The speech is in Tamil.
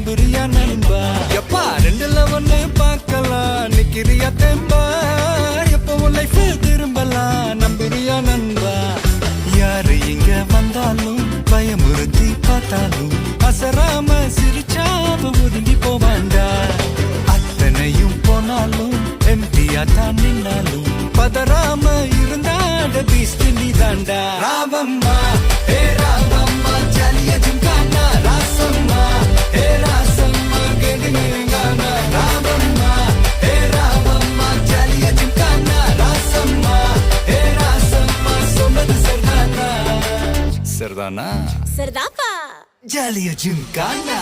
நம்புறியா நண்பா? எப்பா ரெண்டுல ஒண்ணு பார்க்கலாம், நிக்கிறியா தெம்பா? எப்பவும் லைஃப் திரும்பலாம், நம்புறியா நண்பா? யாரு இங்க வந்தாலும் பயமுறுத்தி பார்த்தாலும் அசராம சிரிச்சாம ஒதுங்கி போவாண்டா. அத்தனையும் போனாலும் எம்டியா தான் நின்னாலும் பதறாம இருந்தாட பீஸ்ட் நீ தாண்டா. ராவம்மா ஹே ராவம்மா ஜாலியா ஜிம்கானா, ராசம்மா ஹே ராசம்மா கேடுங்கானா. ராவம்மா ஹே ராவம்மா ஜாலியா ஜிம்கானா, ராசம்மா ஹே ராசம்மா சொன்னது சரிதானா? சரிதானா? சரிதாப்பா. ஜாலியா ஜிம்கானா.